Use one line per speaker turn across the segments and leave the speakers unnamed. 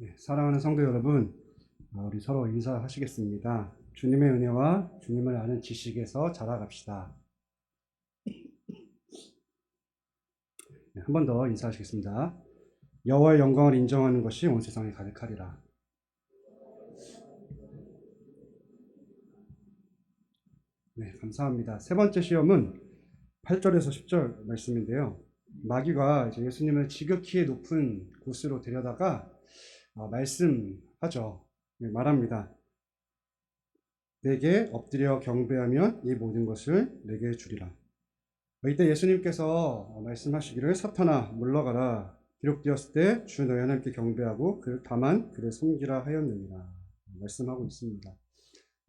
네, 사랑하는 성도 여러분, 우리 서로 인사하시겠습니다. 주님의 은혜와 주님을 아는 지식에서 자라갑시다. 네, 한 번 더 인사하시겠습니다. 여호와의 영광을 인정하는 것이 온 세상에 가득하리라. 네, 감사합니다. 세 번째 시험은 8절에서 10절 말씀인데요. 마귀가 이제 예수님을 지극히 높은 곳으로 데려다가 말씀하죠. 네, 말합니다. 내게 엎드려 경배하면 이 모든 것을 내게 주리라. 이때 예수님께서 말씀하시기를 사탄아 물러가라. 기록되었을 때 주 너희 하나님께 경배하고 다만 그를 섬기라 하였느니라. 말씀하고 있습니다.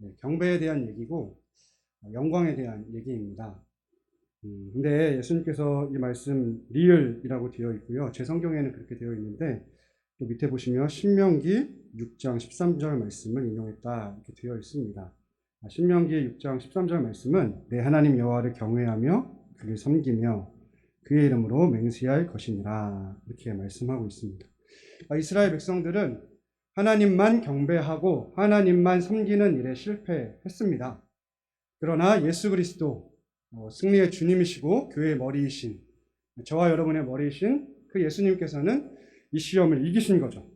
네, 경배에 대한 얘기고 영광에 대한 얘기입니다. 근데 예수님께서 이 말씀 리을이라고 되어 있고요. 제 성경에는 그렇게 되어 있는데 또 밑에 보시면 신명기 6장 13절 말씀을 인용했다 이렇게 되어 있습니다. 신명기 6장 13절 말씀은 내 하나님 여호와를 경외하며 그를 섬기며 그의 이름으로 맹세할 것이니라 이렇게 말씀하고 있습니다. 이스라엘 백성들은 하나님만 경배하고 하나님만 섬기는 일에 실패했습니다. 그러나 예수 그리스도 승리의 주님이시고 교회의 머리이신 저와 여러분의 머리이신 그 예수님께서는 이 시험을 이기신 거죠.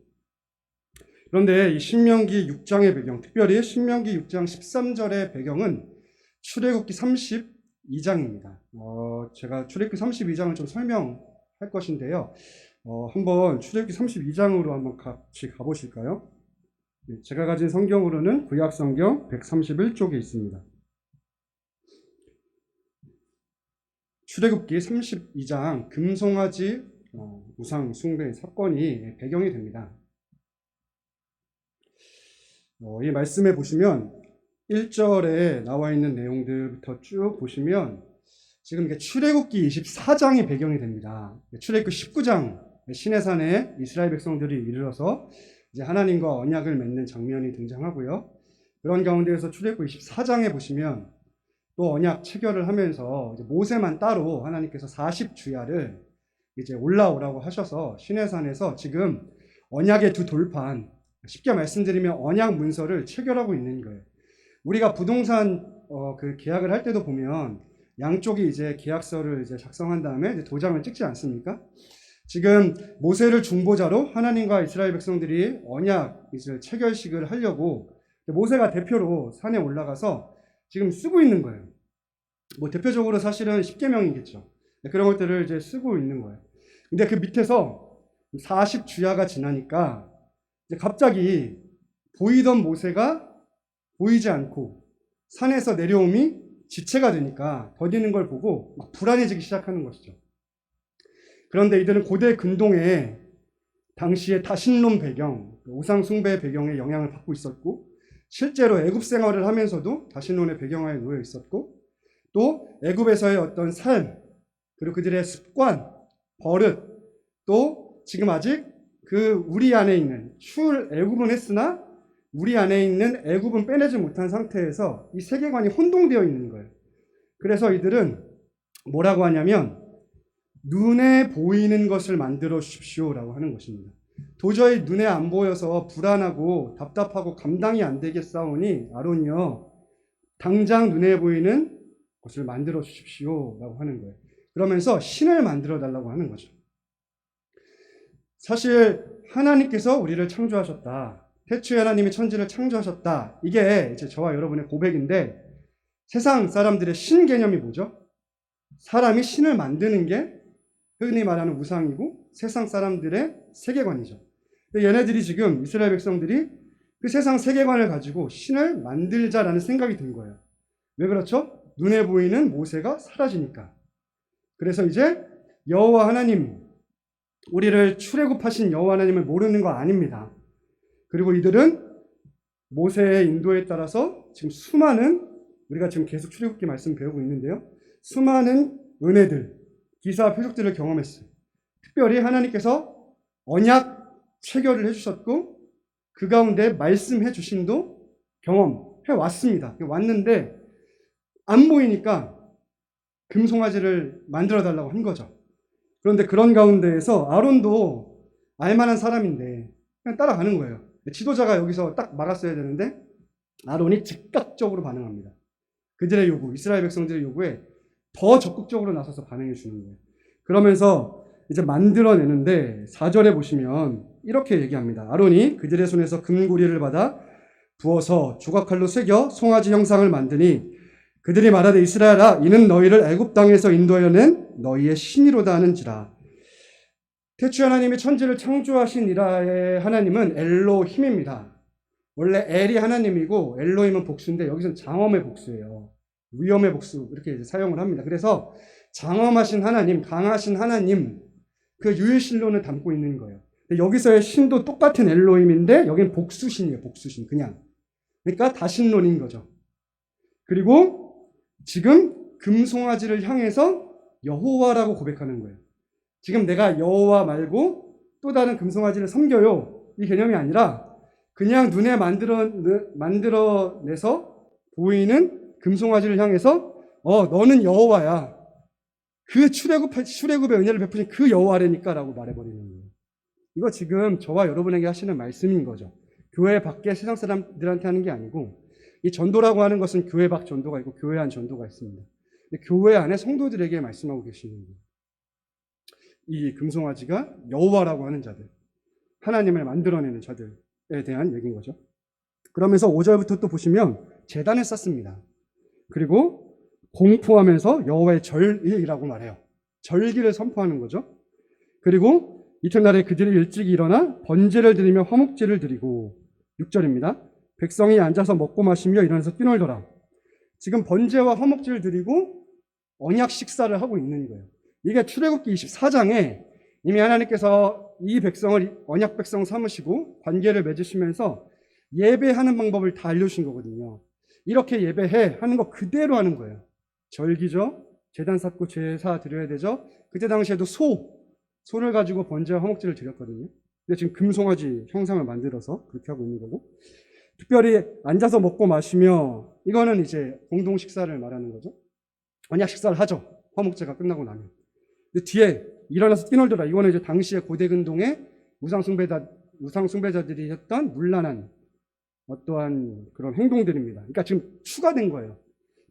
그런데 이 신명기 6장의 배경, 특별히 신명기 6장 13절의 배경은 출애굽기 32장입니다. 제가 출애굽기 32장을 좀 설명할 것인데요. 한번 출애굽기 32장으로 한번 같이 가보실까요? 제가 가진 성경으로는 구약 성경 131쪽에 있습니다. 출애굽기 32장 금송아지 우상 숭배 사건이 배경이 됩니다. 이 말씀에 보시면 1절에 나와 있는 내용들부터 쭉 보시면 지금 이게 출애굽기 24장이 배경이 됩니다. 출애굽기 19장 시내산에 이스라엘 백성들이 이르러서 이제 하나님과 언약을 맺는 장면이 등장하고요. 그런 가운데에서 출애굽기 24장에 보시면 또 언약 체결을 하면서 이제 모세만 따로 하나님께서 40주야를 이제 올라오라고 하셔서 시내산에서 지금 언약의 두 돌판, 쉽게 말씀드리면 언약 문서를 체결하고 있는 거예요. 우리가 부동산 그 계약을 할 때도 보면 양쪽이 이제 계약서를 이제 작성한 다음에 이제 도장을 찍지 않습니까? 지금 모세를 중보자로 하나님과 이스라엘 백성들이 언약 이제 체결식을 하려고 모세가 대표로 산에 올라가서 지금 쓰고 있는 거예요. 대표적으로 사실은 10계명이겠죠. 그런 것들을 이제 쓰고 있는 거예요. 근데 그 밑에서 40주야가 지나니까 이제 갑자기 보이던 모세가 보이지 않고 산에서 내려옴이 지체가 되니까 더디는 걸 보고 막 불안해지기 시작하는 것이죠. 그런데 이들은 고대 근동에 당시의 다신론 배경, 우상 숭배 배경에 영향을 받고 있었고 실제로 애굽 생활을 하면서도 다신론의 배경하에 놓여 있었고 또 애굽에서의 어떤 삶 그리고 그들의 습관, 버릇 또 지금 아직 그 우리 안에 있는 출애굽은 했으나 우리 안에 있는 애굽은 빼내지 못한 상태에서 이 세계관이 혼동되어 있는 거예요. 그래서 이들은 뭐라고 하냐면 눈에 보이는 것을 만들어 주십시오라고 하는 것입니다. 도저히 눈에 안 보여서 불안하고 답답하고 감당이 안 되겠사오니 아론이여 당장 눈에 보이는 것을 만들어 주십시오라고 하는 거예요. 그러면서 신을 만들어 달라고 하는 거죠. 사실 하나님께서 우리를 창조하셨다. 태초에 하나님이 천지를 창조하셨다. 이게 이제 저와 여러분의 고백인데 세상 사람들의 신 개념이 뭐죠? 사람이 신을 만드는 게 흔히 말하는 우상이고 세상 사람들의 세계관이죠. 얘네들이 지금 이스라엘 백성들이 그 세상 세계관을 가지고 신을 만들자라는 생각이 든 거예요. 왜 그렇죠? 눈에 보이는 모세가 사라지니까. 그래서 이제 여호와 하나님, 우리를 출애굽하신 여호와 하나님을 모르는 거 아닙니다. 그리고 이들은 모세의 인도에 따라서 지금 수많은 우리가 지금 계속 출애굽기 말씀 배우고 있는데요. 수많은 은혜들, 기사와 표적들을 경험했어요. 특별히 하나님께서 언약 체결을 해주셨고 그 가운데 말씀해 주심도 경험해 왔습니다. 왔는데 안 보이니까 금송아지를 만들어 달라고 한 거죠. 그런데 그런 가운데에서 아론도 알만한 사람인데 그냥 따라가는 거예요. 지도자가 여기서 딱 막았어야 되는데 아론이 즉각적으로 반응합니다. 그들의 요구, 이스라엘 백성들의 요구에 더 적극적으로 나서서 반응해 주는 거예요. 그러면서 이제 만들어내는데 4절에 보시면 이렇게 얘기합니다. 아론이 그들의 손에서 금고리를 받아 부어서 조각칼로 새겨 송아지 형상을 만드니 그들이 말하되 이스라엘아 이는 너희를 애굽 땅에서 인도하여 낸 너희의 신이로다 하는지라. 태초에 하나님이 천지를 창조하신 이라의 하나님은 엘로힘입니다. 원래 엘이 하나님이고 엘로힘은 복수인데 여기서는 장엄의 복수예요. 위엄의 복수 이렇게 이제 사용을 합니다. 그래서 장엄하신 하나님, 강하신 하나님 그 유일신론을 담고 있는 거예요. 여기서의 신도 똑같은 엘로힘인데 여기는 복수신이에요. 복수신 그냥. 그러니까 다신론인 거죠. 그리고 지금 금송아지를 향해서 여호와라고 고백하는 거예요. 지금 내가 여호와 말고 또 다른 금송아지를 섬겨요. 이 개념이 아니라 그냥 눈에 만들어내서 보이는 금송아지를 향해서 너는 여호와야. 그 출애굽의 은혜를 베푸신 그 여호와라니까 라고 말해버리는 거예요. 이거 지금 저와 여러분에게 하시는 말씀인 거죠. 교회 밖에 세상 사람들한테 하는 게 아니고 이 전도라고 하는 것은 교회 밖 전도가 있고 교회 안 전도가 있습니다. 근데 교회 안에 성도들에게 말씀하고 계시는 거예요. 이 금송아지가 여호와라고 하는 자들, 하나님을 만들어내는 자들에 대한 얘기인 거죠. 그러면서 5절부터 또 보시면 제단을 쌓습니다. 그리고 공포하면서 여호와의 절일이라고 말해요. 절기를 선포하는 거죠. 그리고 이튿날에 그들이 일찍 일어나 번제를 드리며 화목제를 드리고 6절입니다. 백성이 앉아서 먹고 마시며 일어나서 뛰놀더라. 지금 번제와 화목제를 드리고 언약 식사를 하고 있는 거예요. 이게 출애굽기 24장에 이미 하나님께서 이 백성을 언약 백성 삼으시고 관계를 맺으시면서 예배하는 방법을 다 알려주신 거거든요. 이렇게 예배해 하는 거 그대로 하는 거예요. 절기죠. 제단 쌓고 제사 드려야 되죠. 그때 당시에도 소를 가지고 번제와 화목제를 드렸거든요. 근데 지금 금송아지 형상을 만들어서 그렇게 하고 있는 거고, 특별히 앉아서 먹고 마시며 이거는 이제 공동 식사를 말하는 거죠. 언약 식사를 하죠. 화목제가 끝나고 나면. 근데 뒤에 일어나서 뛰놀더라. 이거는 이제 당시의 고대 근동의 우상 숭배자들이 했던 문란한 어떠한 그런 행동들입니다. 그러니까 지금 추가된 거예요.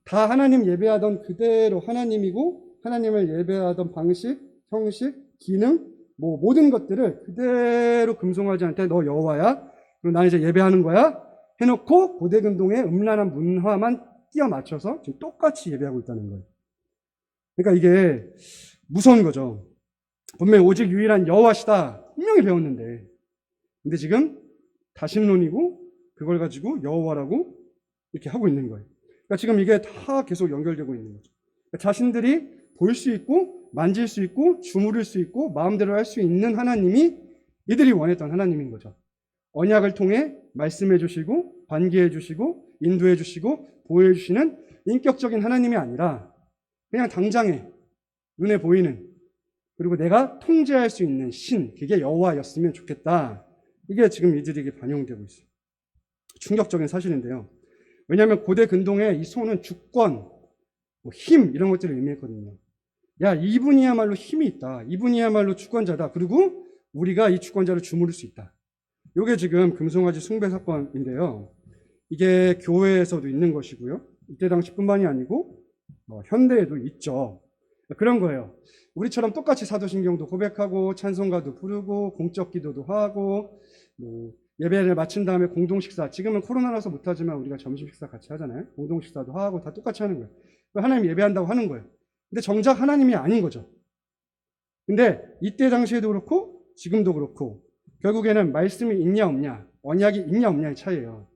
다 하나님 예배하던 그대로 하나님이고 하나님을 예배하던 방식, 형식, 기능, 모든 것들을 그대로 금송아지한테 너 여호와야. 그리고 나 이제 예배하는 거야. 해놓고 고대 근동의 음란한 문화만 끼워 맞춰서 지금 똑같이 예배하고 있다는 거예요. 그러니까 이게 무서운 거죠. 분명히 오직 유일한 여호와시다 분명히 배웠는데, 근데 지금 다신론이고 그걸 가지고 여호와라고 이렇게 하고 있는 거예요. 그러니까 지금 이게 다 계속 연결되고 있는 거죠. 그러니까 자신들이 볼 수 있고 만질 수 있고 주무를 수 있고 마음대로 할 수 있는 하나님이 이들이 원했던 하나님인 거죠. 언약을 통해 말씀해 주시고 관계해 주시고 인도해 주시고 보호해 주시는 인격적인 하나님이 아니라 그냥 당장에 눈에 보이는, 그리고 내가 통제할 수 있는 신, 그게 여호와였으면 좋겠다. 이게 지금 이들에게 반영되고 있어요. 충격적인 사실인데요. 왜냐하면 고대 근동의 이 소는 주권, 힘 이런 것들을 의미했거든요. 야, 이분이야말로 힘이 있다. 이분이야말로 주권자다. 그리고 우리가 이 주권자를 주무를 수 있다. 이게 지금 금송아지 숭배 사건인데요. 이게 교회에서도 있는 것이고요. 이때 당시뿐만이 아니고 현대에도 있죠. 그런 거예요. 우리처럼 똑같이 사도신경도 고백하고 찬송가도 부르고 공적 기도도 하고 예배를 마친 다음에 공동 식사, 지금은 코로나라서 못하지만 우리가 점심 식사 같이 하잖아요. 공동 식사도 하고 다 똑같이 하는 거예요. 하나님 예배한다고 하는 거예요. 근데 정작 하나님이 아닌 거죠. 근데 이때 당시에도 그렇고 지금도 그렇고 결국에는 말씀이 있냐 없냐, 언약이 있냐 없냐의 차이예요.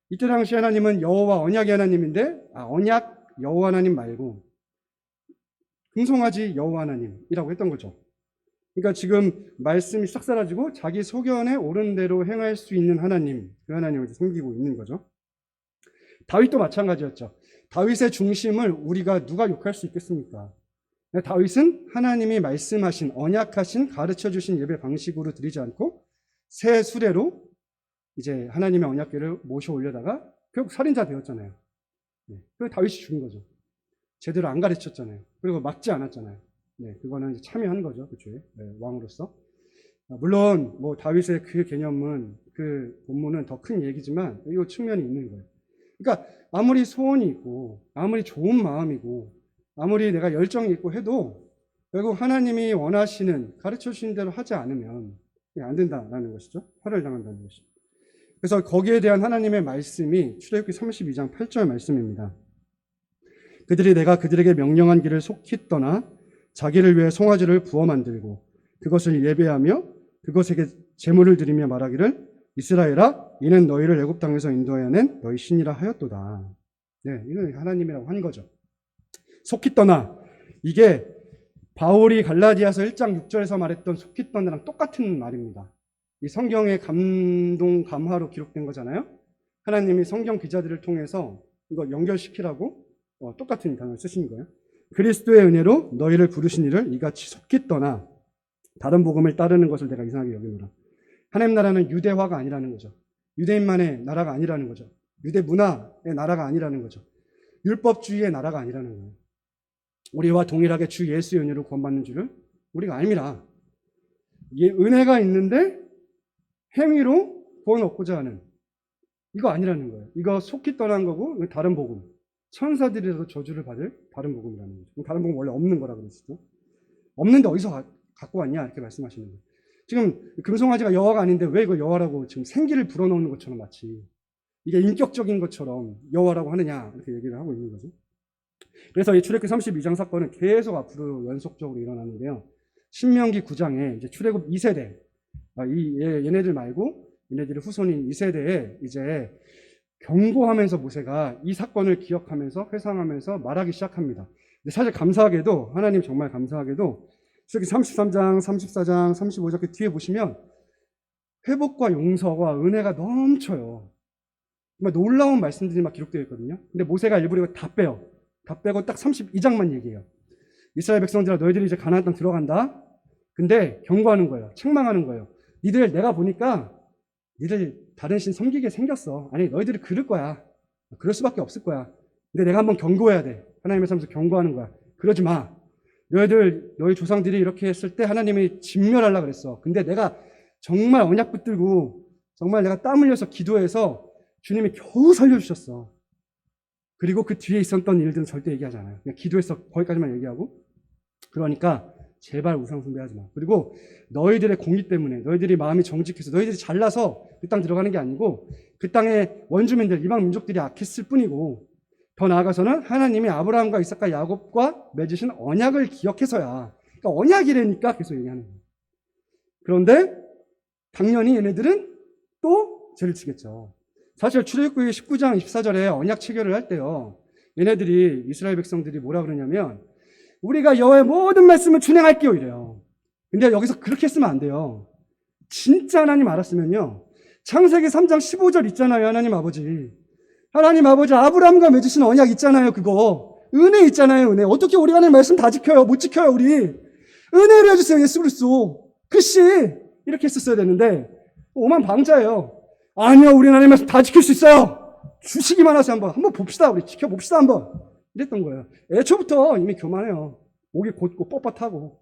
이때 당시 하나님은 여호와 언약의 하나님인데 언약 여호와 하나님 말고 금송아지 여호와 하나님이라고 했던 거죠. 그러니까 지금 말씀이 싹 사라지고 자기 소견에 옳은 대로 행할 수 있는 하나님, 그 하나님을 섬기고 있는 거죠. 다윗도 마찬가지였죠. 다윗의 중심을 우리가 누가 욕할 수 있겠습니까? 다윗은 하나님이 말씀하신, 언약하신, 가르쳐주신 예배 방식으로 드리지 않고 새 수레로 이제 하나님의 언약궤를 모셔 올려다가 결국 살인자 되었잖아요. 그래서 다윗이 죽은 거죠. 제대로 안 가르쳤잖아요. 그리고 막지 않았잖아요. 그거는 참여한 거죠. 그쵸? 왕으로서. 물론 뭐 다윗의 그 개념은 그 본문은 더 큰 얘기지만 이 측면이 있는 거예요. 그러니까 아무리 소원이 있고 아무리 좋은 마음이고 아무리 내가 열정이 있고 해도 결국 하나님이 원하시는 가르쳐 주신 대로 하지 않으면 안 된다라는 것이죠. 화를 당한다는 것이죠. 그래서 거기에 대한 하나님의 말씀이 출애굽기 32장 8절 말씀입니다. 그들이 내가 그들에게 명령한 길을 속히 떠나 자기를 위해 송아지를 부어 만들고 그것을 예배하며 그것에게 제물을 드리며 말하기를 이스라엘아 이는 너희를 애굽 땅에서 인도하여낸 너희 신이라 하였도다. 네, 이는 하나님이라고 한 거죠. 속히 떠나, 이게 바울이 갈라디아서 1장 6절에서 말했던 속히 떠나랑 똑같은 말입니다. 이 성경의 감동 감화로 기록된 거잖아요. 하나님이 성경 기자들을 통해서 이거 연결시키라고 똑같은 단어를 쓰신 거예요. 그리스도의 은혜로 너희를 부르신 이를 이같이 속히 떠나 다른 복음을 따르는 것을 내가 이상하게 여기노라. 하나님 나라는 유대화가 아니라는 거죠. 유대인만의 나라가 아니라는 거죠. 유대 문화의 나라가 아니라는 거죠. 율법주의의 나라가 아니라는 거예요. 우리와 동일하게 주 예수의 은혜로 구원받는 줄을 우리가 알미라. 은혜가 있는데 행위로 구원 얻고자 하는 이거 아니라는 거예요. 이거 속히 떠난 거고 다른 복음. 천사들이라도 저주를 받을 다른 복음이라는 거죠. 다른 복음 원래 없는 거라 그랬죠. 없는데 어디서 갖고 왔냐 이렇게 말씀하시는 거예요. 지금 금송아지가 여호와가 아닌데 왜 이거 여호와라고 지금 생기를 불어넣는 것처럼 마치 이게 인격적인 것처럼 여호와라고 하느냐 이렇게 얘기를 하고 있는 거죠. 그래서 이 출애굽기 32장 사건은 계속 앞으로 연속적으로 일어나는데요. 신명기 9장에 이제 출애굽 2세대, 얘네들 말고 얘네들의 후손인 2세대에 이제 경고하면서 모세가 이 사건을 기억하면서 회상하면서 말하기 시작합니다. 사실 감사하게도 하나님 정말 감사하게도 출애굽기 33장, 34장, 35장 그 뒤에 보시면 회복과 용서와 은혜가 넘쳐요. 정말 놀라운 말씀들이 막 기록되어 있거든요. 근데 모세가 일부러 이거 다 빼요. 다 빼고 딱 32장만 얘기해요. 이스라엘 백성들아 너희들이 이제 가나안 땅 들어간다. 근데 경고하는 거예요. 책망하는 거예요. 니들 내가 보니까 니들 다른 신 섬기게 생겼어. 아니 너희들이 그럴 거야. 그럴 수밖에 없을 거야. 근데 내가 한번 경고해야 돼. 하나님의 삶에서 경고하는 거야. 그러지 마. 너희 조상들이 이렇게 했을 때 하나님이 진멸하려고 그랬어. 근데 내가 정말 언약 붙들고 정말 내가 땀 흘려서 기도해서 주님이 겨우 살려주셨어. 그리고 그 뒤에 있었던 일들은 절대 얘기하지 않아요. 그냥 기도해서 거기까지만 얘기하고. 그러니까 제발 우상 숭배하지 마. 그리고 너희들의 공의 때문에 너희들이 마음이 정직해서 너희들이 잘나서 그 땅 들어가는 게 아니고 그 땅의 원주민들 이방 민족들이 악했을 뿐이고 더 나아가서는 하나님이 아브라함과 이삭과 야곱과 맺으신 언약을 기억해서야. 그러니까 언약이라니까 계속 얘기하는 거예요. 그런데 당연히 얘네들은 또 죄를 지겠죠. 사실 출애굽기 19장 24절에 언약 체결을 할 때요. 얘네들이 이스라엘 백성들이 뭐라 그러냐면 우리가 여호와의 모든 말씀을 준행할게요 이래요. 근데 여기서 그렇게 했으면 안 돼요. 진짜 하나님 알았으면요. 창세기 3장 15절 있잖아요. 하나님 아버지 아브라함과 맺으신 언약 있잖아요. 그거 은혜 있잖아요. 은혜. 어떻게 우리가 하나님 말씀 다 지켜요? 못 지켜요 우리. 은혜를 해주세요. 예수 그리스도. 그씨 이렇게 했었어야 되는데 오만 방자예요. 아니요 우리 하나님 말씀 다 지킬 수 있어요. 주시기만 하세요. 한번 봅시다. 우리 지켜봅시다 한번. 이랬던 거예요. 애초부터 이미 교만해요. 목이 곧고 뻣뻣하고.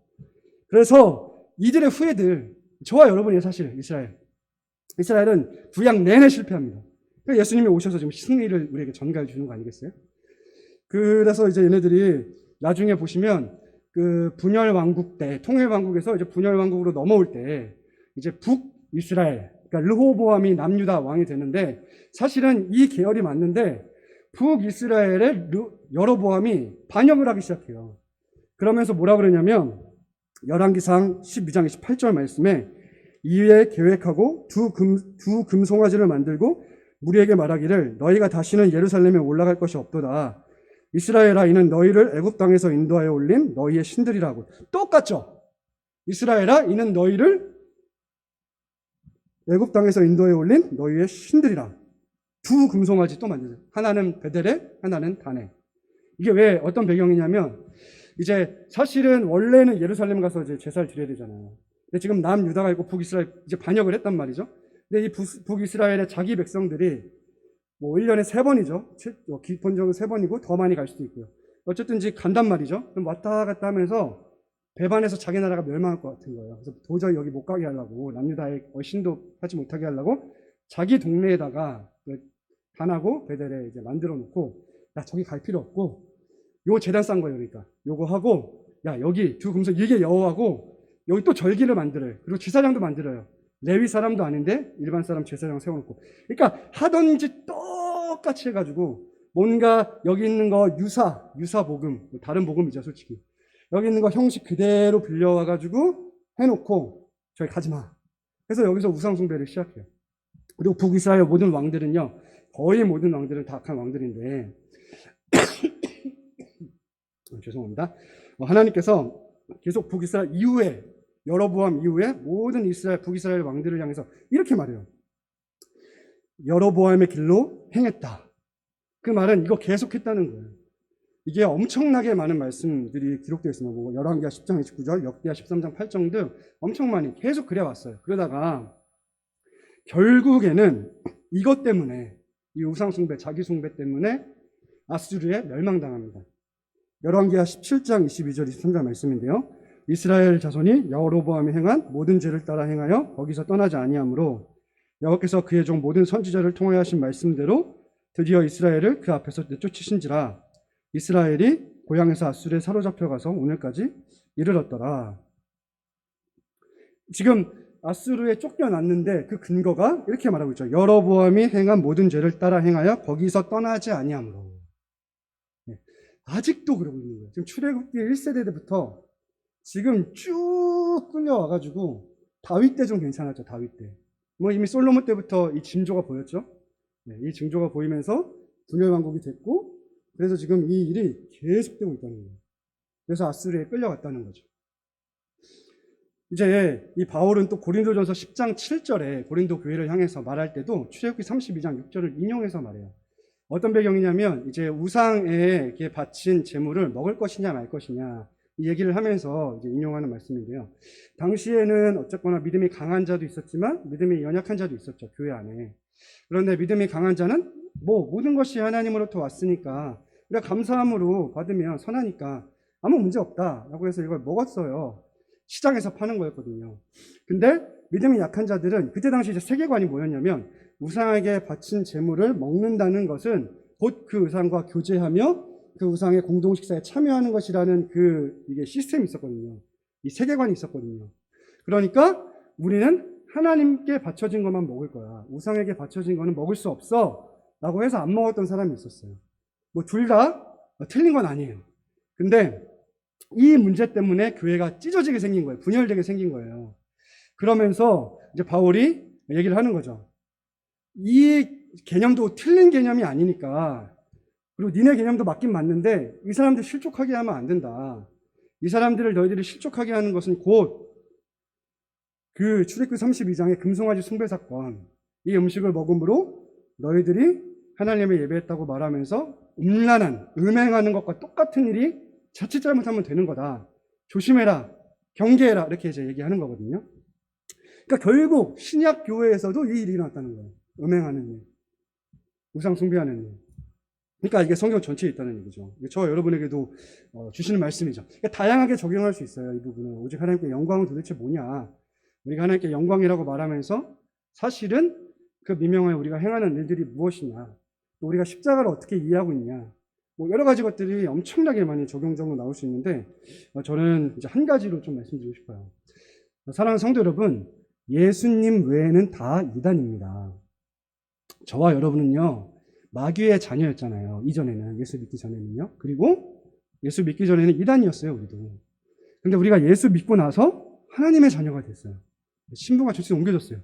그래서 이들의 후예들, 저와 여러분이 사실 이스라엘은 구약 내내 실패합니다. 그래서 예수님이 오셔서 지금 승리를 우리에게 전가해 주는 거 아니겠어요? 그래서 이제 얘네들이 나중에 보시면 그 분열 왕국 때, 통일 왕국에서 이제 분열 왕국으로 넘어올 때 이제 북이스라엘, 그러니까 르호보암이 남유다 왕이 되는데 사실은 이 계열이 맞는데 북이스라엘의 여로보암이 반역을 하기 시작해요. 그러면서 뭐라 그러냐면 열왕기상 12장 28절 말씀에 이에 계획하고 두 금송아지를 만들고 무리에게 말하기를 너희가 다시는 예루살렘에 올라갈 것이 없도다. 이스라엘아 이는 너희를 애굽 땅에서 인도하여 올린 너희의 신들이라고. 똑같죠? 이스라엘아 이는 너희를 애굽 땅에서 인도해 올린 너희의 신들이라. 두 금송아지 또 만들어요. 하나는 베델에, 하나는 단에. 이게 왜 어떤 배경이냐면 이제 사실은 원래는 예루살렘 가서 이제 제사를 드려야 되잖아요. 근데 지금 남유다가 있고 북이스라엘 이제 반역을 했단 말이죠. 근데 이 북이스라엘의 자기 백성들이 뭐 1년에 3번이죠. 기본적으로 3번이고 더 많이 갈 수도 있고요. 어쨌든지 간단 말이죠. 그럼 왔다 갔다 하면서 배반해서 자기 나라가 멸망할 것 같은 거예요. 그래서 도저히 여기 못 가게 하려고, 남유다의 신도 하지 못하게 하려고 자기 동네에다가 단하고 베델에 이제 만들어 놓고, 야, 저기 갈 필요 없고, 요 제단 싼 거예요. 그러니까 요거 하고, 야, 여기 두 금속, 이게 여호와고, 여기 또 절기를 만들어요. 그리고 제사장도 만들어요. 레위 사람도 아닌데 일반 사람 제사장 세워놓고. 그러니까 하던 짓 똑같이 해가지고, 뭔가 여기 있는 거 유사 복음, 다른 복음이죠 솔직히. 여기 있는 거 형식 그대로 빌려와가지고 해놓고, 저희 가지마. 그래서 여기서 우상숭배를 시작해요. 그리고 북이스라엘 모든 왕들은요, 거의 모든 왕들은 다 악한 왕들인데, 죄송합니다. 하나님께서 계속 북이스라엘 이후에, 여로보암 이후에 모든 북이스라엘 왕들을 향해서 이렇게 말해요. 여로보암의 길로 행했다. 그 말은 이거 계속했다는 거예요. 이게 엄청나게 많은 말씀들이 기록되어 있습니다. 뭐 열왕기하 10장 29절, 역기하 13장 8절 등 엄청 많이 계속 그래왔어요. 그러다가 결국에는 이것 때문에, 이 우상숭배, 자기숭배 때문에 아수르에 멸망당합니다. 열왕기하 17장 22절 23절 말씀인데요. 이스라엘 자손이 여로보암이 행한 모든 죄를 따라 행하여 거기서 떠나지 아니하므로 여호와께서 그의 종 모든 선지자를 통하여 하신 말씀대로 드디어 이스라엘을 그 앞에서 내쫓으신지라 이스라엘이 고향에서 아수르에 사로잡혀가서 오늘까지 이르렀더라. 지금 아수르에 쫓겨났는데 그 근거가 이렇게 말하고 있죠. 여로보암이 행한 모든 죄를 따라 행하여 거기서 떠나지 아니하므로. 아직도 그러고 있는 거예요. 지금 출애굽기 1세대 때부터 지금 쭉 끌려와가지고, 다윗 때 좀 괜찮았죠. 다윗 때. 뭐 이미 솔로몬 때부터 이 징조가 보였죠. 이 징조가 보이면서 분열 왕국이 됐고, 그래서 지금 이 일이 계속되고 있다는 거예요. 그래서 아수르에 끌려갔다는 거죠. 이제 이 바울은 또 고린도전서 10장 7절에 고린도 교회를 향해서 말할 때도 출애굽기 32장 6절을 인용해서 말해요. 어떤 배경이냐면, 이제 우상에 이렇게 바친 제물을 먹을 것이냐 말 것이냐, 이 얘기를 하면서 이제 인용하는 말씀인데요. 당시에는 어쨌거나 믿음이 강한 자도 있었지만 믿음이 연약한 자도 있었죠, 교회 안에. 그런데 믿음이 강한 자는 뭐 모든 것이 하나님으로부터 왔으니까 우리가 감사함으로 받으면 선하니까 아무 문제 없다라고 해서 이걸 먹었어요. 시장에서 파는 거였거든요. 근데 믿음이 약한 자들은 그때 당시 이제 세계관이 뭐였냐면, 우상에게 바친 제물을 먹는다는 것은 곧 그 우상과 교제하며 그 우상의 공동식사에 참여하는 것이라는 이게 시스템이 있었거든요. 이 세계관이 있었거든요. 그러니까 우리는 하나님께 바쳐진 것만 먹을 거야. 우상에게 바쳐진 거는 먹을 수 없어. 라고 해서 안 먹었던 사람이 있었어요. 뭐 둘 다 틀린 건 아니에요. 근데 이 문제 때문에 교회가 찢어지게 생긴 거예요. 분열되게 생긴 거예요. 그러면서 이제 바울이 얘기를 하는 거죠. 이 개념도 틀린 개념이 아니니까, 그리고 니네 개념도 맞긴 맞는데 이 사람들 실족하게 하면 안 된다. 이 사람들을 너희들이 실족하게 하는 것은 곧 그 출애굽기 32장의 금송아지 숭배 사건, 이 음식을 먹음으로 너희들이 하나님의 예배했다고 말하면서 음행하는 것과 똑같은 일이 자칫 잘못하면 되는 거다. 조심해라, 경계해라, 이렇게 이제 얘기하는 거거든요. 그러니까 결국 신약 교회에서도 이 일이 일어났다는 거예요. 음행하는 일, 우상 숭배하는 일. 그러니까 이게 성경 전체에 있다는 얘기죠. 저 여러분에게도 주시는 말씀이죠. 그러니까 다양하게 적용할 수 있어요. 이 부분은 오직 하나님께 영광은 도대체 뭐냐, 우리가 하나님께 영광이라고 말하면서 사실은 그 미명하에 우리가 행하는 일들이 무엇이냐, 또 우리가 십자가를 어떻게 이해하고 있냐, 뭐 여러 가지 것들이 엄청나게 많이 적용적으로 나올 수 있는데, 저는 이제 한 가지로 좀 말씀드리고 싶어요. 사랑하는 성도 여러분, 예수님 외에는 다 이단입니다. 저와 여러분은요, 마귀의 자녀였잖아요. 이전에는, 예수 믿기 전에는요. 그리고 예수 믿기 전에는 이단이었어요, 우리도. 근데 우리가 예수 믿고 나서 하나님의 자녀가 됐어요. 신분과 정체가 옮겨졌어요.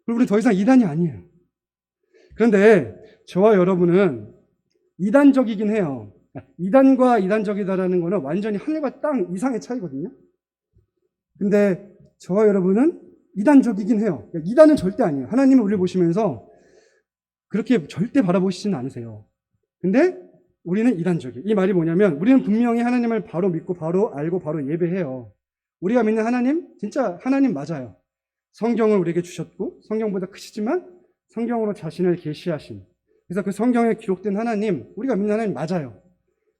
그리고 우리는 더 이상 이단이 아니에요. 그런데 저와 여러분은 이단적이긴 해요. 이단과 이단적이다라는 거는 완전히 하늘과 땅 이상의 차이거든요. 근데 저와 여러분은 이단적이긴 해요. 이단은 절대 아니에요. 하나님은 우리를 보시면서 그렇게 절대 바라보시지는 않으세요. 근데 우리는 이단적이에요. 이 말이 뭐냐면, 우리는 분명히 하나님을 바로 믿고 바로 알고 바로 예배해요. 우리가 믿는 하나님, 진짜 하나님 맞아요. 성경을 우리에게 주셨고 성경보다 크시지만 성경으로 자신을 계시하신, 그래서 그 성경에 기록된 하나님, 우리가 믿는 하나님 맞아요.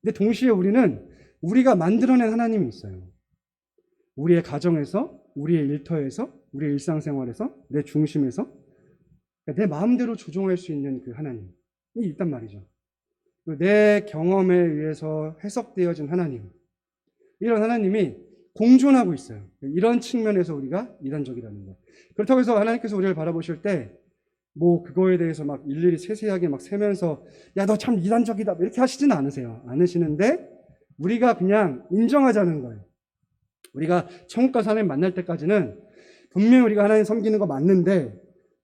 근데 동시에 우리는 우리가 만들어낸 하나님이 있어요. 우리의 가정에서, 우리의 일터에서, 우리의 일상생활에서, 내 중심에서 내 마음대로 조종할 수 있는 그 하나님이 있단 말이죠. 내 경험에 의해서 해석되어진 하나님, 이런 하나님이 공존하고 있어요. 이런 측면에서 우리가 이단적이라는 거. 그렇다고 해서 하나님께서 우리를 바라보실 때 뭐 그거에 대해서 막 일일이 세세하게 막 세면서 야, 너 참 이단적이다 이렇게 하시지는 않으시는데 우리가 그냥 인정하자는 거예요. 우리가 천국 가서 하나님 만날 때까지는 분명히 우리가 하나님 섬기는 거 맞는데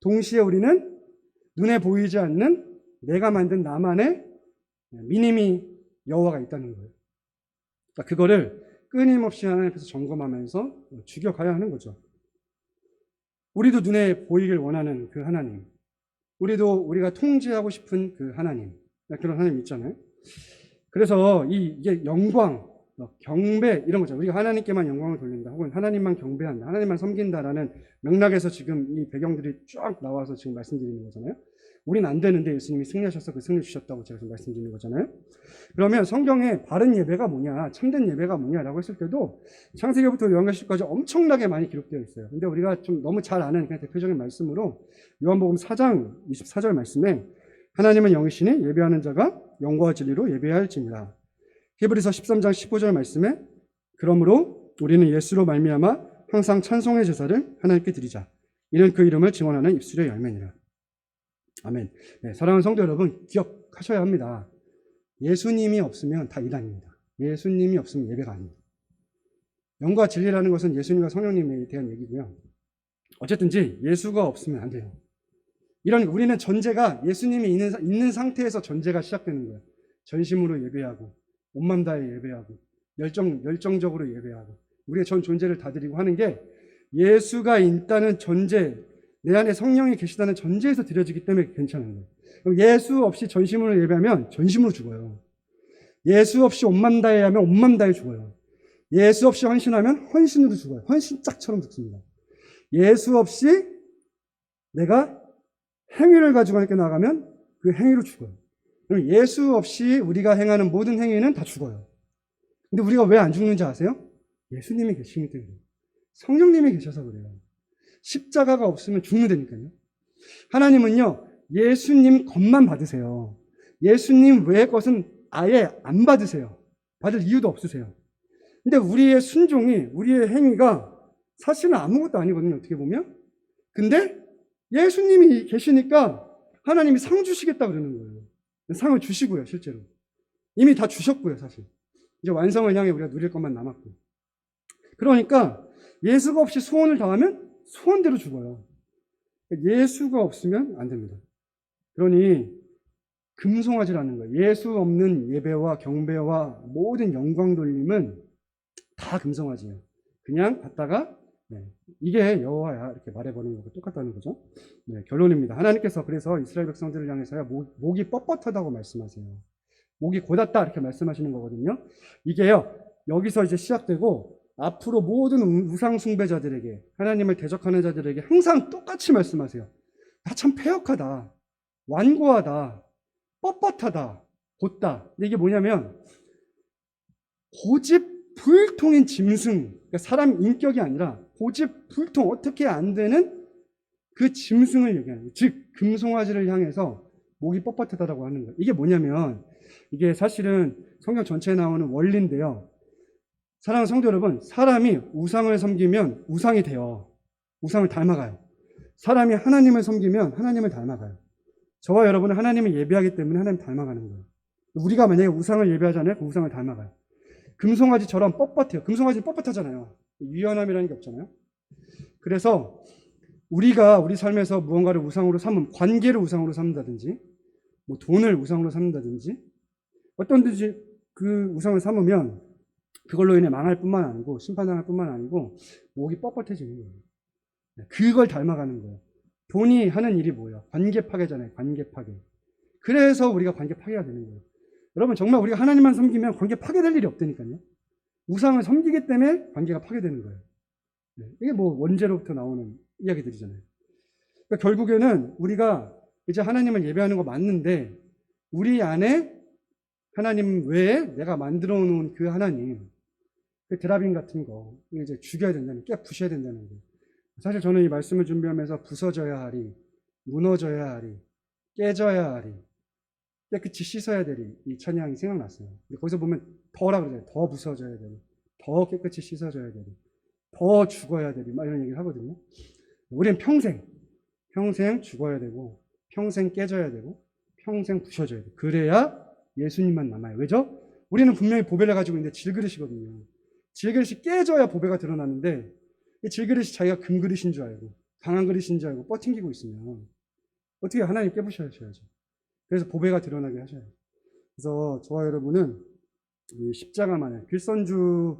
동시에 우리는 눈에 보이지 않는 내가 만든 나만의 미니미 여호와가 있다는 거예요. 그러니까 그거를 끊임없이 하나님께서 점검하면서 죽여가야 하는 거죠. 우리도 눈에 보이길 원하는 그 하나님, 우리도 우리가 통제하고 싶은 그 하나님, 그런 하나님 있잖아요. 그래서 이게 영광, 경배 이런 거죠. 우리가 하나님께만 영광을 돌린다, 혹은 하나님만 경배한다, 하나님만 섬긴다라는 맥락에서 지금 이 배경들이 쫙 나와서 지금 말씀드리는 거잖아요. 우린 안 되는데 예수님이 승리하셔서 그 승리 주셨다고 제가 지금 말씀드리는 거잖아요. 그러면 성경에 바른 예배가 뭐냐, 참된 예배가 뭐냐라고 했을 때도 창세기부터 요한계시록까지 엄청나게 많이 기록되어 있어요. 근데 우리가 좀 너무 잘 아는 그냥 대표적인 말씀으로 요한복음 4장 24절 말씀에 하나님은 영이시니 예배하는 자가 영과 진리로 예배할지니라. 히브리서 13장 15절 말씀에 그러므로 우리는 예수로 말미암아 항상 찬송의 제사를 하나님께 드리자. 이는 그 이름을 증언하는 입술의 열매니라. 아멘. 네, 사랑하는 성도 여러분, 기억하셔야 합니다. 예수님이 없으면 다 이단입니다. 예수님이 없으면 예배가 아닙니다. 영과 진리라는 것은 예수님과 성령님에 대한 얘기고요. 어쨌든지 예수가 없으면 안 돼요. 우리는 전제가 예수님이 있는 상태에서 전제가 시작되는 거예요. 전심으로 예배하고 온 마음 다해 예배하고 열정적으로 예배하고 우리의 전 존재를 다 드리고 하는 게 예수가 있다는 전제, 내 안에 성령이 계시다는 전제에서 드려지기 때문에 괜찮은 거예요. 예수 없이 전심으로 예배하면 전심으로 죽어요. 예수 없이 온 마음 다해 하면 온 마음 다해 죽어요. 예수 없이 헌신하면 헌신으로 죽어요. 헌신짝처럼 죽습니다. 예수 없이 내가 행위를 가지고 함께 나가면 그 행위로 죽어요. 예수 없이 우리가 행하는 모든 행위는 다 죽어요. 근데 우리가 왜 안 죽는지 아세요? 예수님이 계시기 때문에. 성령님이 계셔서 그래요. 십자가가 없으면 죽는다니까요. 하나님은요, 예수님 것만 받으세요. 예수님 외의 것은 아예 안 받으세요. 받을 이유도 없으세요. 근데 우리의 순종이, 우리의 행위가 사실은 아무것도 아니거든요, 어떻게 보면. 근데 예수님이 계시니까 하나님이 상 주시겠다 그러는 거예요. 상을 주시고요, 실제로. 이미 다 주셨고요, 사실. 이제 완성을 향해 우리가 누릴 것만 남았고. 그러니까 예수가 없이 소원을 다하면 소원대로 죽어요. 예수가 없으면 안 됩니다. 그러니 금송아지라는 거예요. 예수 없는 예배와 경배와 모든 영광 돌림은 다 금송아지예요. 그냥 갖다가 이게 여호와야 이렇게 말해버리는 것과 똑같다는 거죠. 네, 결론입니다. 하나님께서 그래서 이스라엘 백성들을 향해서야 목이 뻣뻣하다고 말씀하세요. 목이 곧았다 이렇게 말씀하시는 거거든요. 이게요, 여기서 이제 시작되고 앞으로 모든 우상 숭배자들에게, 하나님을 대적하는 자들에게 항상 똑같이 말씀하세요. 나 참 패역하다, 완고하다, 뻣뻣하다, 곧다. 이게 뭐냐면 고집불통인 짐승, 그러니까 사람 인격이 아니라 고집불통, 어떻게 안 되는 그 짐승을 얘기하는 거예요. 즉 금송아지를 향해서 목이 뻣뻣하다라고 하는 거예요. 이게 뭐냐면 이게 사실은 성경 전체에 나오는 원리인데요. 사랑하는 성도 여러분, 사람이 우상을 섬기면 우상이 돼요. 우상을 닮아가요. 사람이 하나님을 섬기면 하나님을 닮아가요. 저와 여러분은 하나님을 예배하기 때문에 하나님을 닮아가는 거예요. 우리가 만약에 우상을 예배하잖아요. 그 우상을 닮아가요. 금송아지처럼 뻣뻣해요. 금송아지는 뻣뻣하잖아요. 유연함이라는 게 없잖아요. 그래서 우리가 우리 삶에서 무언가를 우상으로 삼으면, 관계를 우상으로 삼는다든지, 뭐 돈을 우상으로 삼는다든지, 어떤 든지 그 우상을 삼으면 그걸로 인해 망할 뿐만 아니고 심판당할 뿐만 아니고 목이 뻣뻣해지는 거예요. 그걸 닮아가는 거예요. 돈이 하는 일이 뭐예요? 관계 파괴잖아요. 관계 파괴. 그래서 우리가 관계 파괴가 되는 거예요. 여러분, 정말 우리가 하나님만 섬기면 관계 파괴될 일이 없다니까요. 우상을 섬기기 때문에 관계가 파괴되는 거예요. 이게 뭐 원죄로부터 나오는 이야기들이잖아요. 그러니까 결국에는 우리가 이제 하나님을 예배하는 거 맞는데 우리 안에 하나님 외에 내가 만들어 놓은 그 하나님, 그 드라빈 같은 거 이제 죽여야 된다는, 깨 부셔야 된다는 거예요. 사실 저는 이 말씀을 준비하면서 부서져야 하리, 무너져야 하리, 깨져야 하리, 깨끗이 씻어야 되리, 이 찬양이 생각났어요. 거기서 보면 더라 그러잖아요. 더 부서져야 되리, 더 깨끗이 씻어져야 되리, 더 죽어야 되리, 막 이런 얘기를 하거든요. 우리는 평생 죽어야 되고, 평생 깨져야 되고, 평생 부셔져야 돼. 그래야 예수님만 남아요. 왜죠? 우리는 분명히 보배를 가지고 있는데 질그릇이거든요. 질그릇이 깨져야 보배가 드러나는데, 이 질그릇이 자기가 금그릇인 줄 알고, 강한 그릇인 줄 알고 뻗팅기고 있으면 어떻게 하나님 깨부셔야죠. 그래서 보배가 드러나게 하셔야 돼요. 그래서 저와 여러분은 이 십자가만을, 길선주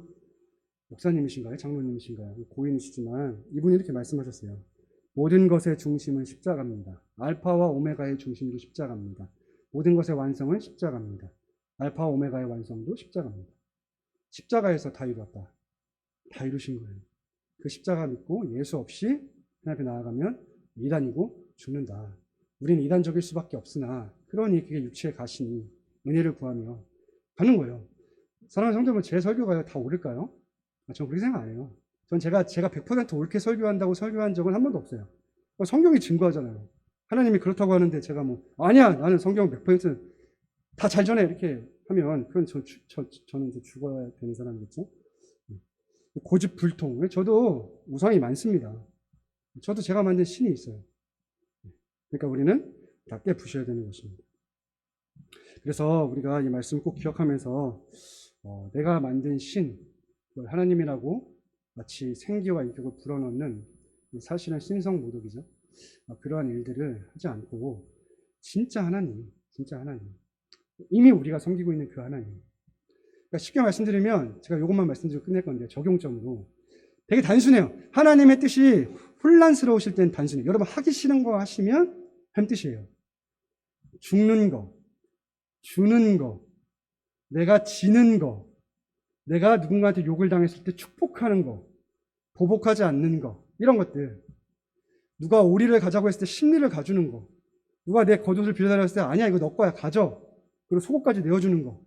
목사님이신가요? 장로님이신가요? 고인이시지만 이분이 이렇게 말씀하셨어요. 모든 것의 중심은 십자가입니다. 알파와 오메가의 중심도 십자가입니다. 모든 것의 완성은 십자가입니다. 알파와 오메가의 완성도 십자가입니다. 십자가에서 다 이루었다. 다 이루신 거예요. 그 십자가 믿고 예수 없이 하나님 앞에 나아가면 이단이고 죽는다. 우리는 이단적일 수밖에 없으나, 그러니 그게 육체에 가시니 은혜를 구하며 가는 거예요. 사랑하는 성도들, 제 설교가 다 옳을까요? 저는 그렇게 생각 안 해요. 전 제가 100% 옳게 설교한다고 설교한 적은 한 번도 없어요. 성경이 증거하잖아요. 하나님이 그렇다고 하는데 제가 아니야, 나는 성경 100%다 잘 전해, 이렇게 하면 그건 저는 이제 죽어야 되는 사람이겠죠. 고집불통. 저도 우상이 많습니다. 저도 제가 만든 신이 있어요. 그러니까 우리는 다 깨부셔야 되는 것입니다. 그래서 우리가 이 말씀을 꼭 기억하면서 내가 만든 신, 하나님이라고 마치 생기와 인격을 불어넣는, 사실은 신성모독이죠. 그러한 일들을 하지 않고 진짜 하나님, 이미 우리가 섬기고 있는 그 하나님. 그러니까 쉽게 말씀드리면, 제가 이것만 말씀드리고 끝낼 건데, 적용점으로 되게 단순해요. 하나님의 뜻이 혼란스러우실 때는 단순해요. 여러분 하기 싫은 거 하시면 한 뜻이에요. 죽는 거, 주는 거, 내가 지는 거, 내가 누군가한테 욕을 당했을 때 축복하는 거, 보복하지 않는 거, 이런 것들. 누가 오리를 가자고 했을 때 심리를 가주는 거, 누가 내 겉옷을 빌려달랐을 때 아니야, 이거 너 거야, 가져. 그리고 속옷까지 내어주는 거.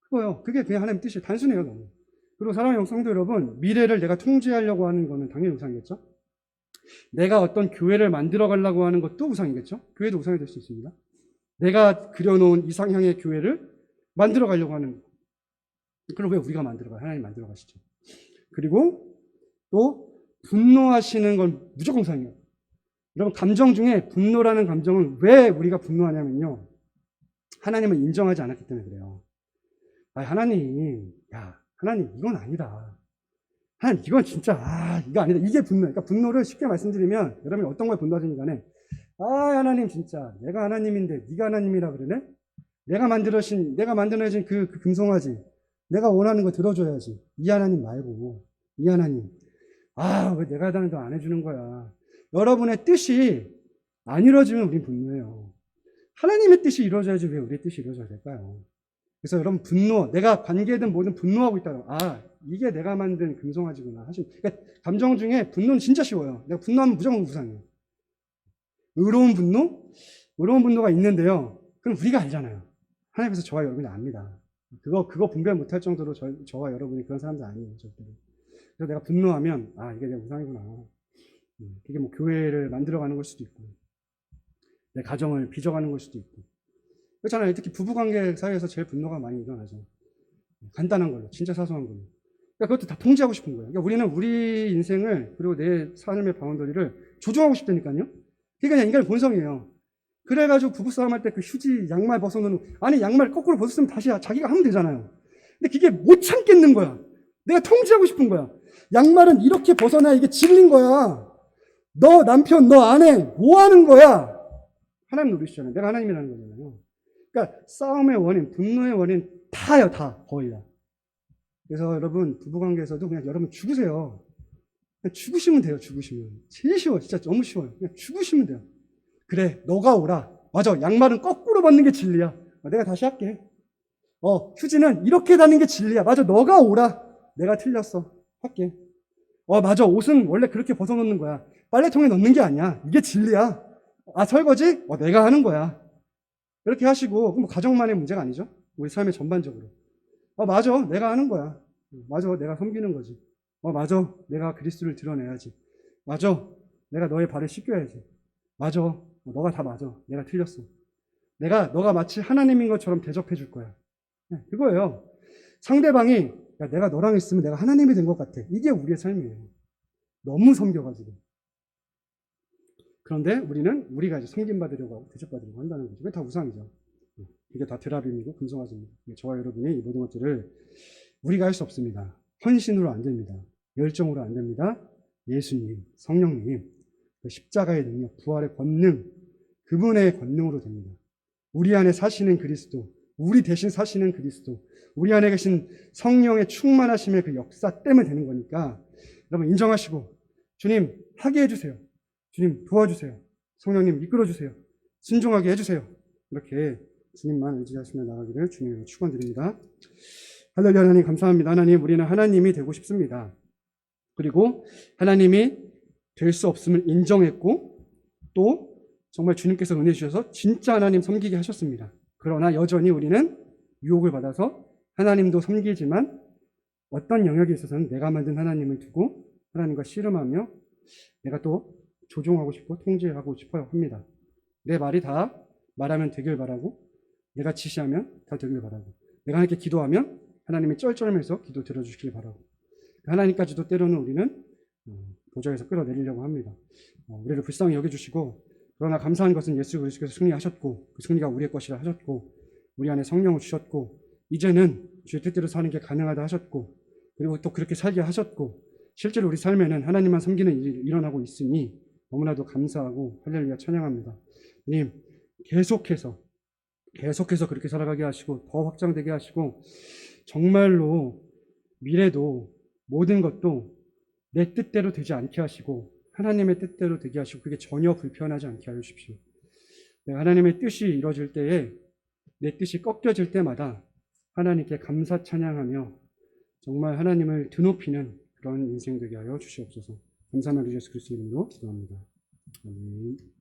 그거요. 그게 그냥 하나님의 뜻이에요. 단순해요, 너무. 그리고 사랑하는 성도 여러분, 미래를 내가 통제하려고 하는 거는 당연히 우상이겠죠. 내가 어떤 교회를 만들어 가려고 하는 것도 우상이겠죠. 교회도 우상이 될 수 있습니다. 내가 그려놓은 이상향의 교회를 만들어 가려고 하는 거. 그럼 왜 우리가 만들어 가요? 하나님 만들어 가시죠. 그리고 또 분노하시는 건 무조건 우상이에요. 여러분, 감정 중에 분노라는 감정은 왜 우리가 분노하냐면요, 하나님을 인정하지 않았기 때문에 그래요. 하나님, 하나님 이건 아니다. 하나님 이건 진짜 이거 아니다. 이게 분노예요. 그러니까 분노를 쉽게 말씀드리면, 여러분이 어떤 거에 분노하시는 간에, 하나님 진짜 내가 하나님인데 네가 하나님이라 그러네? 내가 만들어진 그 금송아지, 내가 원하는 거 들어줘야지. 이 하나님 말고, 이 하나님, 왜 내가 하다는 거 안 해주는 거야. 여러분의 뜻이 안 이루어지면 우린 분노해요. 하나님의 뜻이 이루어져야지 왜 우리의 뜻이 이루어져야 될까요? 그래서 여러분, 내가 관계든 뭐든 분노하고 있다면, 이게 내가 만든 금송아지구나 그러니까 감정 중에 분노는 진짜 쉬워요. 내가 분노하면 무조건 우상이에요. 의로운 분노가 있는데요, 그럼 우리가 알잖아요. 하나님께서 저와 여러분이 압니다. 그거 분별 못할 정도로 저와 여러분이 그런 사람들 아니에요, 절대로. 그래서 내가 분노하면, 이게 내 우상이구나. 그게 교회를 만들어가는 걸 수도 있고, 내 가정을 빚어가는 걸 수도 있고. 그렇잖아요. 특히 부부관계 사이에서 제일 분노가 많이 일어나죠. 간단한 걸로, 진짜 사소한 걸로. 그러니까 그것도 다 통제하고 싶은 거예요. 그러니까 우리는 우리 인생을, 그리고 내 삶의 바운더리를 조종하고 싶다니까요. 그게 그냥 인간의 본성이에요. 그래가지고 부부싸움 할 때 그 휴지, 양말 벗어놓는, 양말 거꾸로 벗었으면 다시 자기가 하면 되잖아요. 근데 그게 못 참겠는 거야. 내가 통제하고 싶은 거야. 양말은 이렇게 벗어나야 이게 질린 거야. 너 남편, 너 아내, 뭐 하는 거야? 하나님 노리시잖아요. 내가 하나님이라는 거잖아요. 그러니까 싸움의 원인, 분노의 원인 다요, 다. 거의 다. 그래서 여러분, 부부관계에서도 그냥 여러분 죽으세요. 그냥 죽으시면 돼요, 죽으시면. 제일 쉬워요. 진짜 너무 쉬워요. 그냥 죽으시면 돼요. 그래, 너가 오라. 맞아, 양말은 거꾸로 벗는 게 진리야. 내가 다시 할게. 휴지는 이렇게 다는 게 진리야. 맞아, 너가 오라. 내가 틀렸어. 할게. 맞아, 옷은 원래 그렇게 벗어놓는 거야. 빨래통에 넣는 게 아니야. 이게 진리야. 설거지? 내가 하는 거야. 이렇게 하시고, 가정만의 문제가 아니죠. 우리 삶의 전반적으로. 맞아. 내가 하는 거야. 맞아. 내가 섬기는 거지. 맞아. 내가 그리스도를 드러내야지. 맞아. 내가 너의 발을 씻겨야지. 맞아. 너가 다 맞아. 내가 틀렸어. 너가 마치 하나님인 것처럼 대접해 줄 거야. 그거예요. 상대방이, 야, 내가 너랑 있으면 내가 하나님이 된 것 같아. 이게 우리의 삶이에요. 너무 섬겨가지고. 그런데 우리는 우리가 이제 섬김받으려고 하고 대접받으려고 한다는 거죠. 그게 다 우상이죠. 이게 다 드라빔이고 금송아지입니다. 저와 여러분이 이 모든 것들을 우리가 할 수 없습니다. 헌신으로 안 됩니다. 열정으로 안 됩니다. 예수님, 성령님, 그 십자가의 능력, 부활의 권능, 그분의 권능으로 됩니다. 우리 안에 사시는 그리스도, 우리 대신 사시는 그리스도, 우리 안에 계신 성령의 충만하심의 그 역사 때문에 되는 거니까 여러분 인정하시고 주님 하게 해주세요. 주님 도와주세요. 성령님 이끌어주세요. 순종하게 해주세요. 이렇게 주님만 의지하시며 나가기를 주님으로 축원드립니다. 할렐루야. 하나님 감사합니다. 하나님, 우리는 하나님이 되고 싶습니다. 그리고 하나님이 될 수 없음을 인정했고 또 정말 주님께서 은혜 주셔서 진짜 하나님 섬기게 하셨습니다. 그러나 여전히 우리는 유혹을 받아서 하나님도 섬기지만 어떤 영역에 있어서는 내가 만든 하나님을 두고 하나님과 씨름하며 내가 또 조종하고 싶고 통제하고 싶어요 합니다. 내 말이 다 말하면 되길 바라고, 내가 지시하면 다 되길 바라고, 내가 하나님께 기도하면 하나님이 쩔쩔매서 기도 들어주시길 바라고, 하나님까지도 때로는 우리는 보좌에서 끌어내리려고 합니다. 우리를 불쌍히 여겨주시고, 그러나 감사한 것은 예수 그리스도께서 승리하셨고 그 승리가 우리의 것이라 하셨고 우리 안에 성령을 주셨고 이제는 주의 뜻대로 사는 게 가능하다 하셨고 그리고 또 그렇게 살게 하셨고 실제로 우리 삶에는 하나님만 섬기는 일이 일어나고 있으니 너무나도 감사하고 할렐루야 찬양합니다. 주님 계속해서 그렇게 살아가게 하시고 더 확장되게 하시고 정말로 미래도 모든 것도 내 뜻대로 되지 않게 하시고 하나님의 뜻대로 되게 하시고 그게 전혀 불편하지 않게 하여 주십시오. 하나님의 뜻이 이루어질 때에 내 뜻이 꺾여질 때마다 하나님께 감사 찬양하며 정말 하나님을 드높이는 그런 인생 되게 하여 주시옵소서. 감사합니다. 예수 그리스도 이름으로 기도합니다. 아멘.